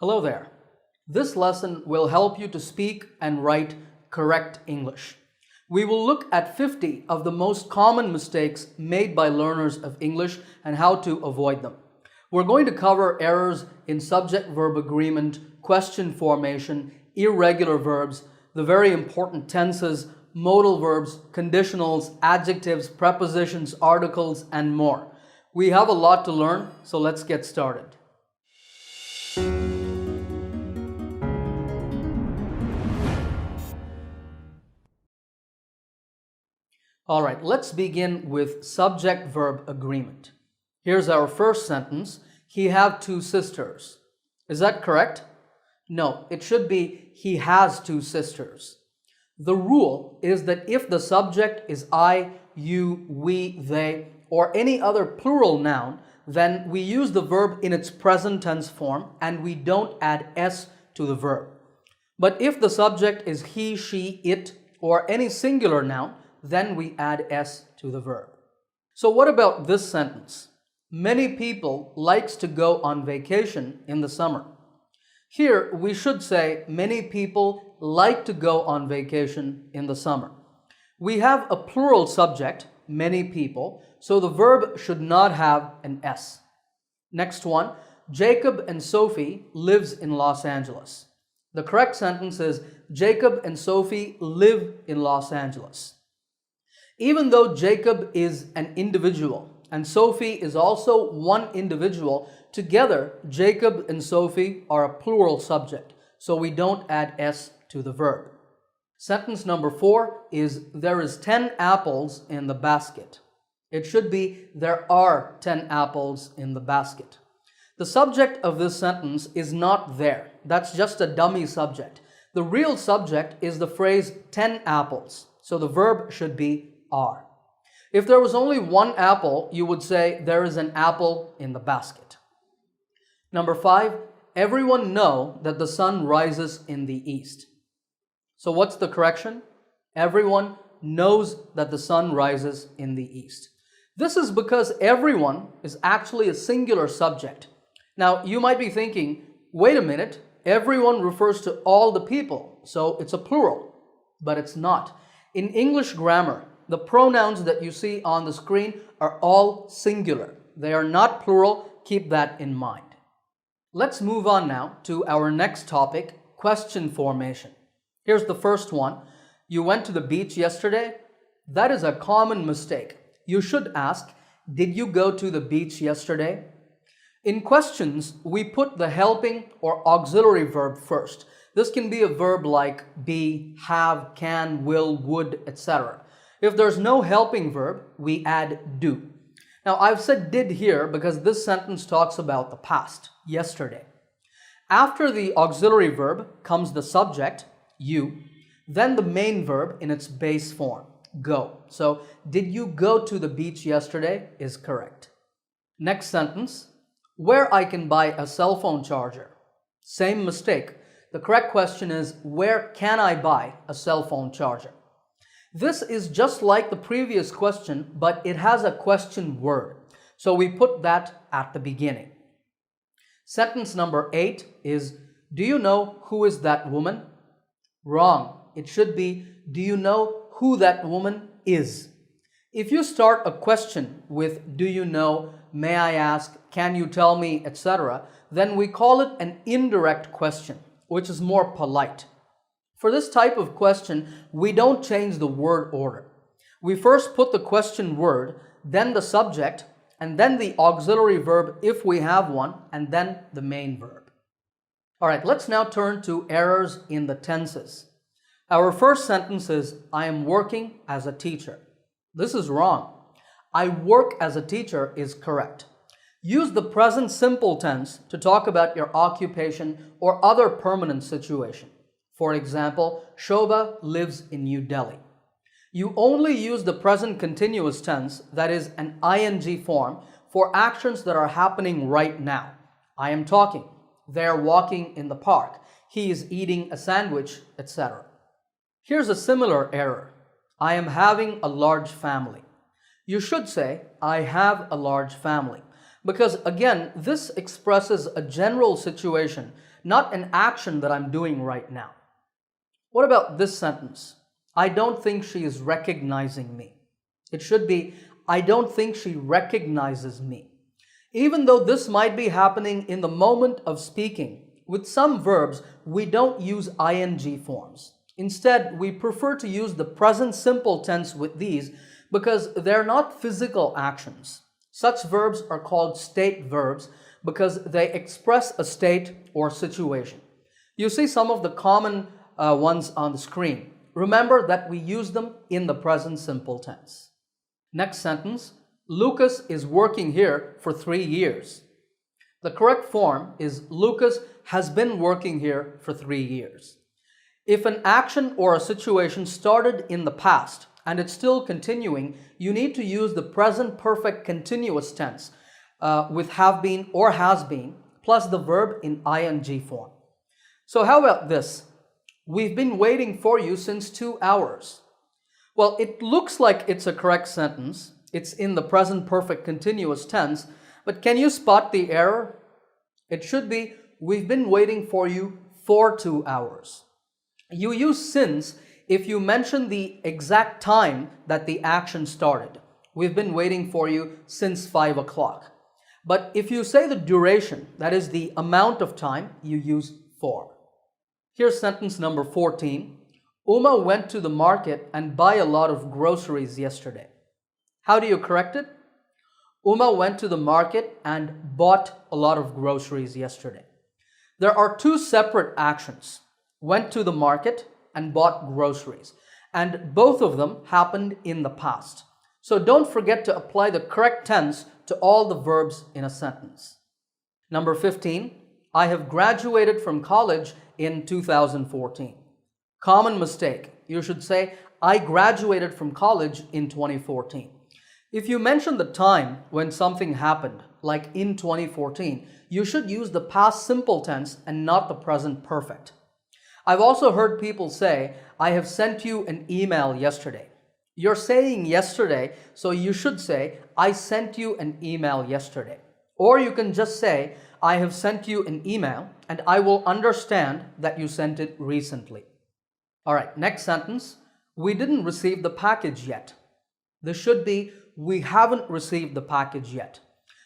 Hello there. This lesson will help you to speak and write correct English. We will look at 50 of the most common mistakes made by learners of English and how to avoid them. We're going to cover errors in subject-verb agreement, question formation, irregular verbs, the very important tenses, modal verbs, conditionals, adjectives, prepositions, articles, and more. We have a lot to learn, so let's get started. All right, let's begin with subject-verb agreement. Here's our first sentence. He have two sisters. Is that correct? No, it should be he has two sisters. The rule is that if the subject is I, you, we, they, or any other plural noun, then we use the verb in its present tense form and we don't add s to the verb. But if the subject is he, she, it, or any singular noun, then we add s to the verb. So what about this sentence? Many people likes to go on vacation in the summer. Here we should say many people like to go on vacation in the summer. We have a plural subject, many people, so the verb should not have an s. Next one, Jacob and Sophie lives in Los Angeles. The correct sentence is Jacob and Sophie live in Los Angeles. Even though Jacob is an individual and Sophie is also one individual, together Jacob and Sophie are a plural subject, so we don't add s to the verb. Sentence number 4 is there is 10 apples in the basket. It should be there are 10 apples in the basket. The subject of this sentence is not there. That's just a dummy subject. The real subject is the phrase 10 apples, so the verb should be are. If there was only one apple, you would say there is an apple in the basket. Number 5, everyone know that the sun rises in the east. So what's the correction? Everyone knows that the sun rises in the east. This is because everyone is actually a singular subject. Now you might be thinking, wait a minute, everyone refers to all the people, so it's a plural, but it's not. In English grammar, the pronouns that you see on the screen are all singular. They are not plural. Keep that in mind. Let's move on now to our next topic, question formation. Here's the first one. You went to the beach yesterday? That is a common mistake. You should ask, did you go to the beach yesterday? In questions, we put the helping or auxiliary verb first. This can be a verb like be, have, can, will, would, etc. If there's no helping verb, we add do. Now, I've said did here because this sentence talks about the past, yesterday. After the auxiliary verb comes the subject, you, then the main verb in its base form, go. So, did you go to the beach yesterday is correct. Next sentence, where I can buy a cell phone charger. Same mistake. The correct question is, where can I buy a cell phone charger? This is just like the previous question, but it has a question word. So we put that at the beginning. Sentence number 8 is, do you know who is that woman? Wrong. It should be, do you know who that woman is? If you start a question with do you know, may I ask, can you tell me, etc., then we call it an indirect question, which is more polite. For this type of question, we don't change the word order. We first put the question word, then the subject, and then the auxiliary verb if we have one, and then the main verb. All right, let's now turn to errors in the tenses. Our first sentence is, I am working as a teacher. This is wrong. I work as a teacher is correct. Use the present simple tense to talk about your occupation or other permanent situation. For example, Shobha lives in New Delhi. You only use the present continuous tense, that is an ing form, for actions that are happening right now. I am talking. They are walking in the park. He is eating a sandwich, etc. Here's a similar error. I am having a large family. You should say, I have a large family. Because again, this expresses a general situation not an action that I'm doing right now. What about this sentence? I don't think she is recognizing me. It should be, I don't think she recognizes me. Even though this might be happening in the moment of speaking, with some verbs, we don't use ing forms. Instead, we prefer to use the present simple tense with these because they're not physical actions. Such verbs are called state verbs because they express a state or situation. You see some of the common ones on the screen. Remember that we use them in the present simple tense. Next sentence, Lucas is working here for 3 years. The correct form is Lucas has been working here for 3 years. If an action or a situation started in the past and it's still continuing, you need to use the present perfect continuous tense with have been or has been plus the verb in ing form. So how about this? We've been waiting for you since 2 hours. Well, it looks like it's a correct sentence. It's in the present perfect continuous tense, but can you spot the error? It should be, we've been waiting for you for 2 hours. You use since if you mention the exact time that the action started. We've been waiting for you since 5 o'clock. But if you say the duration, that is the amount of time, you use for. Here's sentence number 14. Uma went to the market and buy a lot of groceries yesterday. How do you correct it? Uma went to the market and bought a lot of groceries yesterday. There are two separate actions. Went to the market and bought groceries. And both of them happened in the past. So don't forget to apply the correct tense to all the verbs in a sentence. Number 15. I have graduated from college in 2014. Common mistake. You should say, I graduated from college in 2014. If you mention the time when something happened, like in 2014, you should use the past simple tense and not the present perfect. I've also heard people say, I have sent you an email yesterday. You're saying yesterday, so you should say, I sent you an email yesterday. Or you can just say, I have sent you an email, and I will understand that you sent it recently. All right, next sentence. We didn't receive the package yet. This should be, we haven't received the package yet.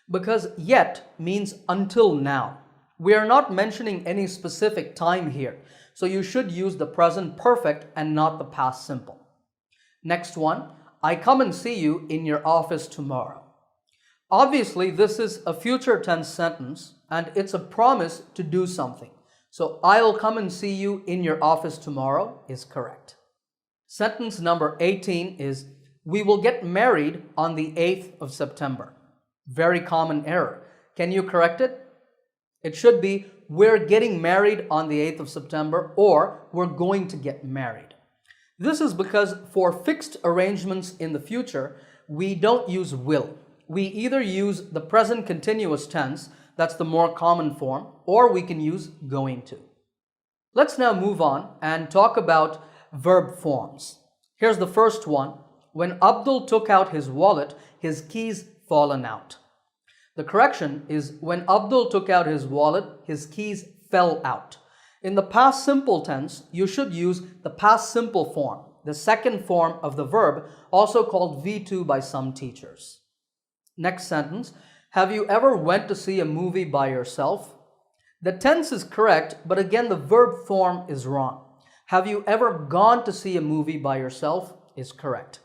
Because yet means until now. We are not mentioning any specific time here. So you should use the present perfect and not the past simple. Next one, I come and see you in your office tomorrow. Obviously, this is a future tense sentence and it's a promise to do something. So I'll come and see you in your office tomorrow is correct. Sentence number 18 is, we will get married on the 8th of September. Very common error. Can you correct it? It should be, we're getting married on the 8th of September or we're going to get married. This is because for fixed arrangements in the future, we don't use will. We either use the present continuous tense, that's the more common form, or we can use going to. Let's now move on and talk about verb forms. Here's the first one. When Abdul took out his wallet, his keys fallen out. The correction is when Abdul took out his wallet, his keys fell out. In the past simple tense, you should use the past simple form, the second form of the verb, also called V2 by some teachers. Next sentence, have you ever went to see a movie by yourself? The tense is correct, but again the verb form is wrong. Have you ever gone to see a movie by yourself is correct.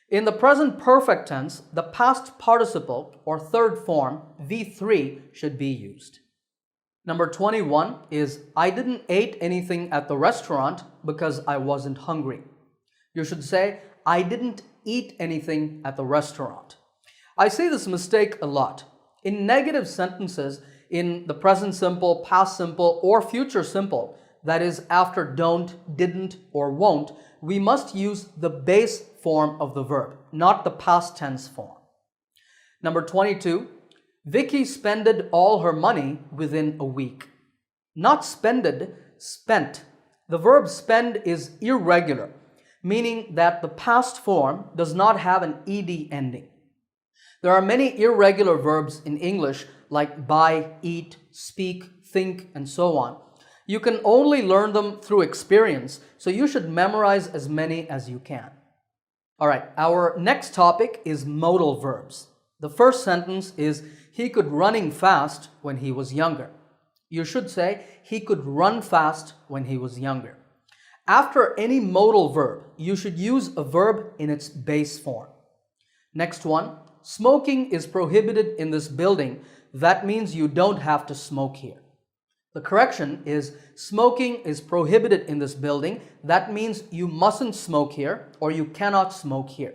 In the present perfect tense, the past participle or third form, V3, should be used. Number 21 is, I didn't eat anything at the restaurant because I wasn't hungry. You should say, I didn't eat anything at the restaurant. I see this mistake a lot. In negative sentences, in the present simple, past simple, or future simple, that is after don't, didn't, or won't, we must use the base form of the verb, not the past tense form. Number 22, Vicky spended all her money within a week. Not spended, spent. The verb spend is irregular, meaning that the past form does not have an ed ending. There are many irregular verbs in English like buy, eat, speak, think, and so on. You can only learn them through experience, so you should memorize as many as you can. All right, our next topic is modal verbs. The first sentence is, he could running fast when he was younger. You should say, he could run fast when he was younger. After any modal verb, you should use a verb in its base form. Next one, smoking is prohibited in this building. That means you don't have to smoke here. The correction is, smoking is prohibited in this building. That means you mustn't smoke here or you cannot smoke here.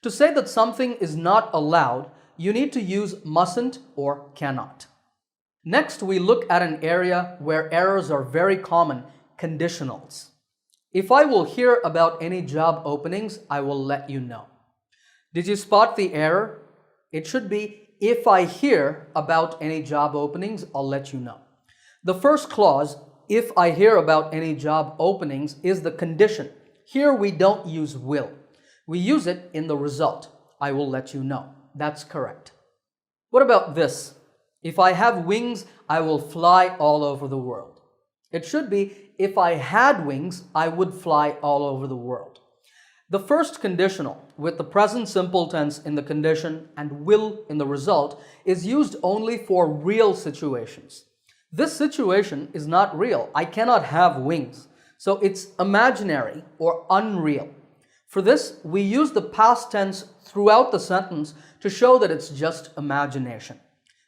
To say that something is not allowed, you need to use mustn't or cannot. Next, we look at an area where errors are very common, conditionals. If I will hear about any job openings, I will let you know. Did you spot the error? It should be, if I hear about any job openings, I'll let you know. The first clause, if I hear about any job openings, is the condition. Here we don't use will. We use it in the result. I will let you know. That's correct. What about this? If I have wings, I will fly all over the world. It should be, if I had wings, I would fly all over the world. The first conditional, with the present simple tense in the condition and will in the result, is used only for real situations. This situation is not real. I cannot have wings. So it's imaginary or unreal. For this, we use the past tense throughout the sentence to show that it's just imagination.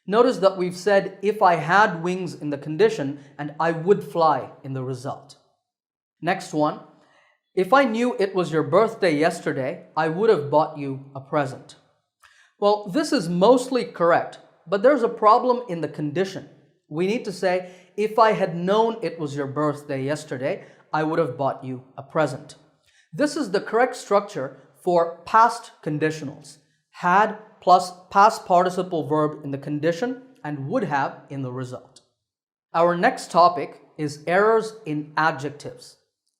Notice that we've said, if I had wings in the condition and I would fly in the result. Next one, if I knew it was your birthday yesterday, I would have bought you a present. Well, this is mostly correct, but there's a problem in the condition. We need to say, if I had known it was your birthday yesterday, I would have bought you a present. This is the correct structure for past conditionals. Had plus past participle verb in the condition and would have in the result. Our next topic is errors in adjectives.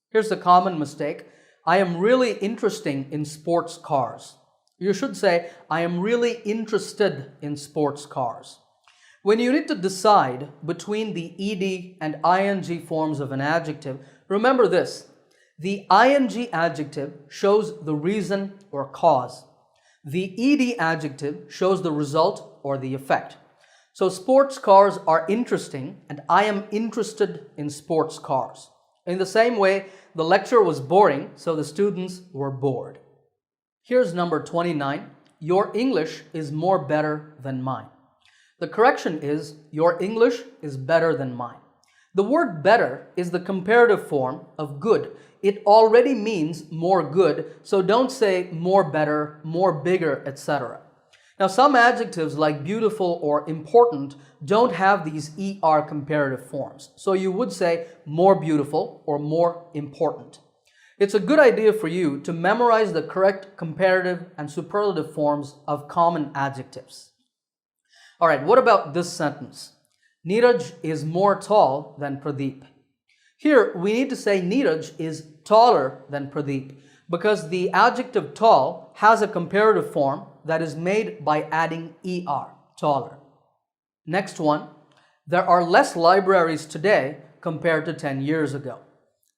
Here's a common mistake. I am really interested in sports cars. You should say, I am really interested in sports cars. When you need to decide between the ed and ing forms of an adjective, remember this. The ing adjective shows the reason or cause. The ed adjective shows the result or the effect. So sports cars are interesting and I am interested in sports cars. In the same way, the lecture was boring, so the students were bored. Here's number 29. Your English is more better than mine. The correction is, your English is better than mine. The word better is the comparative form of good. It already means more good, so don't say more better, more bigger, etc. Now, some adjectives like beautiful or important don't have these ER comparative forms, so you would say more beautiful or more important. It's a good idea for you to memorize the correct comparative and superlative forms of common adjectives. All right, what about this sentence? Neeraj is more tall than Pradeep. Here, we need to say Neeraj is taller than Pradeep because the adjective tall has a comparative form that is made by adding ER, taller. Next one, there are less libraries today compared to 10 years ago.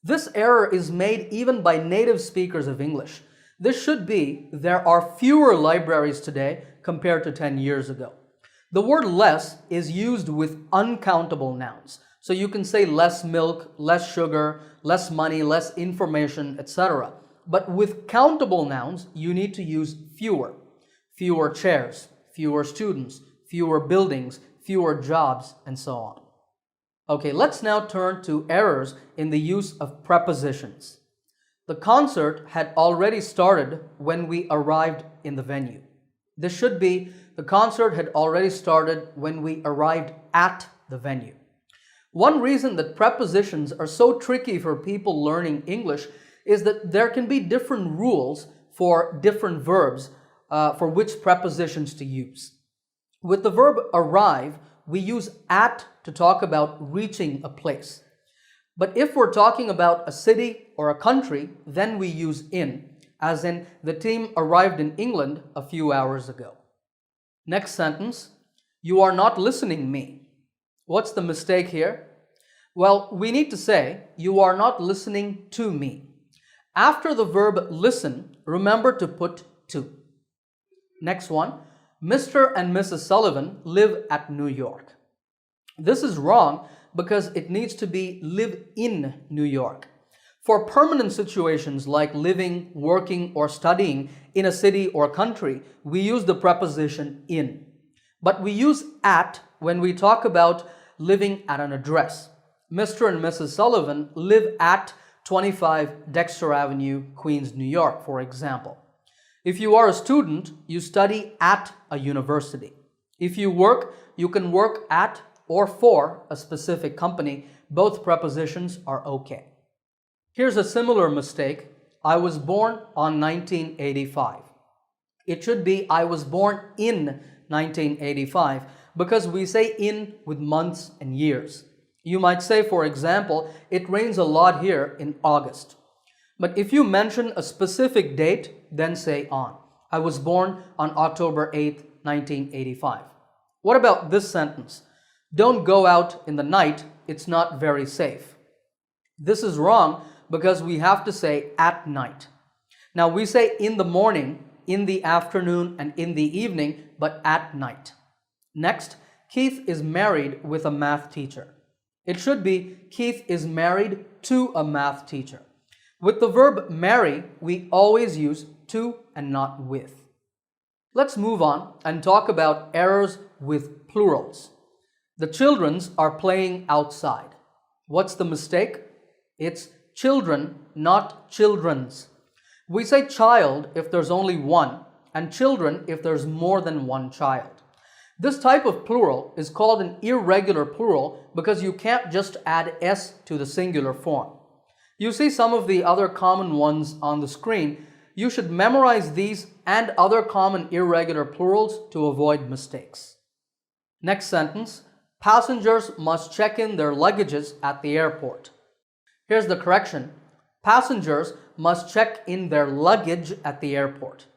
This error is made even by native speakers of English. This should be, there are fewer libraries today compared to 10 years ago. The word less is used with uncountable nouns. So you can say less milk, less sugar, less money, less information, etc. But with countable nouns, you need to use fewer. Fewer chairs, fewer students, fewer buildings, fewer jobs, and so on. Okay, let's now turn to errors in the use of prepositions. The concert had already started when we arrived in the venue. This should be, the concert had already started when we arrived at the venue. One reason that prepositions are so tricky for people learning English is that there can be different rules for different verbs for which prepositions to use. With the verb arrive, we use at to talk about reaching a place. But if we're talking about a city or a country, then we use in, as in the team arrived in England a few hours ago. Next sentence, you are not listening me. What's the mistake here? Well, we need to say, you are not listening to me. After the verb listen, remember to put to. Next one, Mr. and Mrs. Sullivan live at New York. This is wrong because it needs to be live in New York. For permanent situations like living, working, or studying in a city or country, we use the preposition in. But we use at when we talk about living at an address. Mr. and Mrs. Sullivan live at 25 Dexter Avenue, Queens, New York, for example. If you are a student, you study at a university. If you work, you can work at or for a specific company. Both prepositions are okay. Here's a similar mistake. I was born on 1985. It should be I was born in 1985 because we say in with months and years. You might say, for example, it rains a lot here in August. But if you mention a specific date, then say on. I was born on October 8th, 1985. What about this sentence? Don't go out in the night, it's not very safe. This is wrong because we have to say at night. Now we say in the morning, in the afternoon, and in the evening, but at night. Next, Keith is married with a math teacher. It should be Keith is married to a math teacher. With the verb marry, we always use to and not with. Let's move on and talk about errors with plurals. The childrens are playing outside. What's the mistake? It's children, not children's. We say child if there's only one, and children if there's more than one child. This type of plural is called an irregular plural because you can't just add s to the singular form. You see some of the other common ones on the screen. You should memorize these and other common irregular plurals to avoid mistakes. Next sentence, passengers must check in their luggages at the airport. Here's the correction. Passengers must check in their luggage at the airport.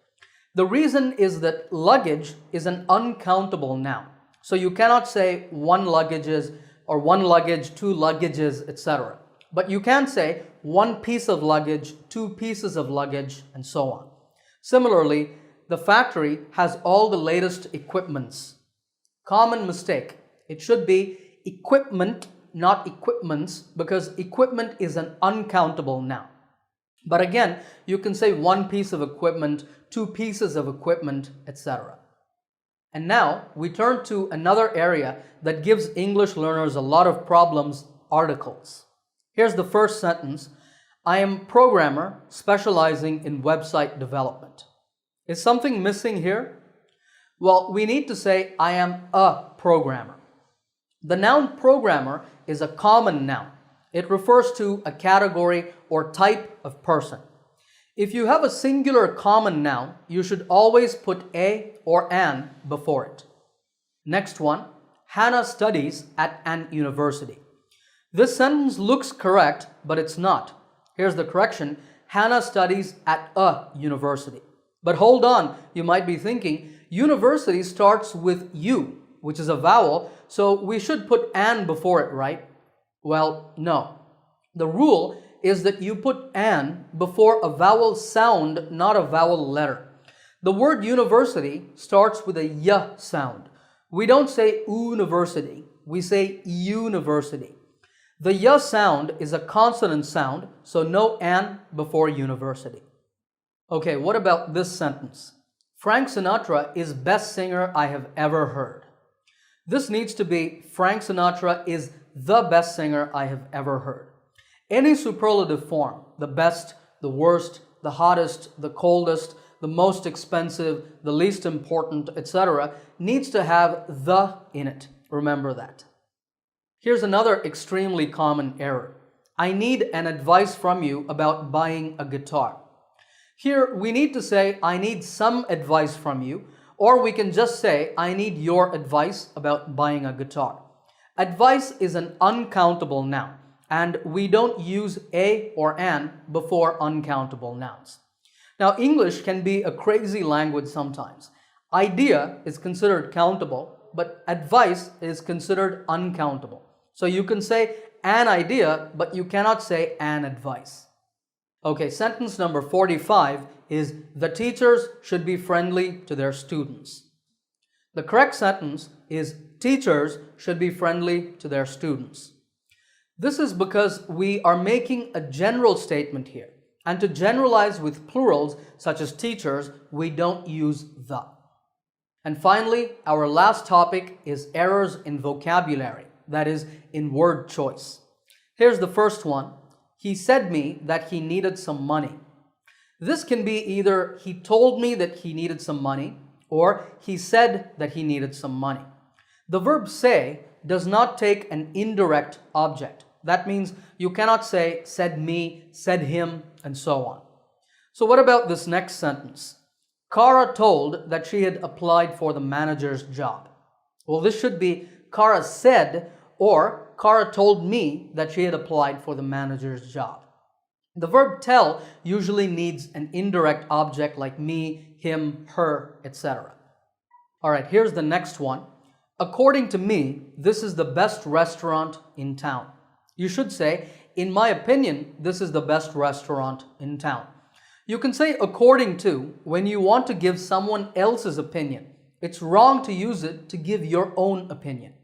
The reason is that luggage is an uncountable noun. So you cannot say one luggages or one luggage, two luggages, etc. But you can say one piece of luggage, two pieces of luggage, and so on. Similarly, the factory has all the latest equipments. Common mistake. It should be equipment, not equipments, because equipment is an uncountable noun. But again, you can say one piece of equipment, two pieces of equipment, etc. And now we turn to another area that gives English learners a lot of problems, articles. Here's the first sentence. I am a programmer specializing in website development. Is something missing here? Well, we need to say I am a programmer. The noun programmer is a common noun. It refers to a category or type of person. If you have a singular common noun, you should always put a or an before it. Next one, Hannah studies at an university. This sentence looks correct, but it's not. Here's the correction. Hannah studies at a university. But hold on, you might be thinking, university starts with U, which is a vowel, so we should put an before it, right? Well, no. The rule is that you put an before a vowel sound, not a vowel letter. The word university starts with a y sound. We don't say university, we say university. The y sound is a consonant sound, so no an before university. Okay, what about this sentence? Frank Sinatra is best singer I have ever heard. This needs to be Frank Sinatra is the best singer I have ever heard. Any superlative form, the best, the worst, the hottest, the coldest, the most expensive, the least important, etc., needs to have the in it. Remember that. Here's another extremely common error. I need an advice from you about buying a guitar. Here we need to say I need some advice from you, or we can just say I need your advice about buying a guitar. Advice is an uncountable noun, and we don't use a or an before uncountable nouns. Now, English can be a crazy language sometimes. Idea is considered countable, but advice is considered uncountable. So you can say an idea, but you cannot say an advice. Okay, sentence number 45 is the teachers should be friendly to their students. The correct sentence is teachers should be friendly to their students. This is because we are making a general statement here. And to generalize with plurals such as teachers, we don't use the. And finally, our last topic is errors in vocabulary, that is, in word choice. Here's the first one. He said me that he needed some money. This can be either he told me that he needed some money or he said that he needed some money. The verb say does not take an indirect object. That means you cannot say said me, said him, and so on. So what about this next sentence? Kara told that she had applied for the manager's job. Well, this should be Kara said or Kara told me that she had applied for the manager's job. The verb tell usually needs an indirect object like me, him, her, etc. All right, here's the next one. According to me, this is the best restaurant in town. You should say, in my opinion, this is the best restaurant in town. You can say according to when you want to give someone else's opinion. It's wrong to use it to give your own opinion.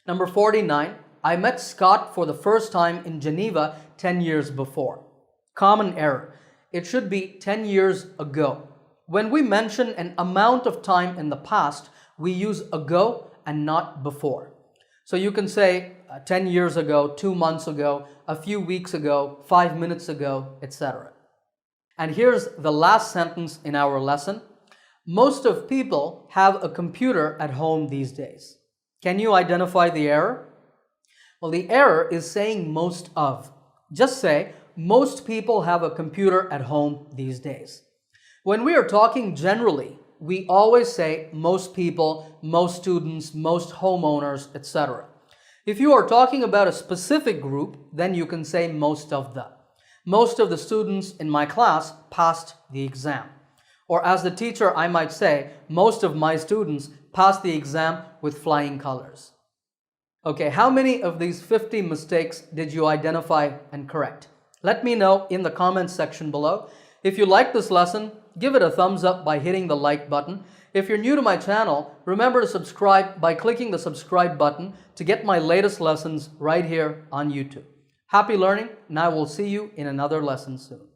Number 49, I met Scott for the first time in Geneva 10 years before. Common error. It should be 10 years ago. When we mention an amount of time in the past, we use ago and not before. So you can say 10 years ago, 2 months ago, a few weeks ago, 5 minutes ago, etc. And here's the last sentence in our lesson. Most of people have a computer at home these days. Can you identify the error? Well, the error is saying most of. Just say, most people have a computer at home these days. When we are talking generally, we always say most people, most students, most homeowners, etc. If you are talking about a specific group, then you can say most of the. Most of the students in my class passed the exam. Or as the teacher, I might say, most of my students passed the exam with flying colors. Okay, how many of these 50 mistakes did you identify and correct? Let me know in the comments section below. If you like this lesson, give it a thumbs up by hitting the like button. If you're new to my channel, remember to subscribe by clicking the subscribe button to get my latest lessons right here on YouTube. Happy learning, and I will see you in another lesson soon.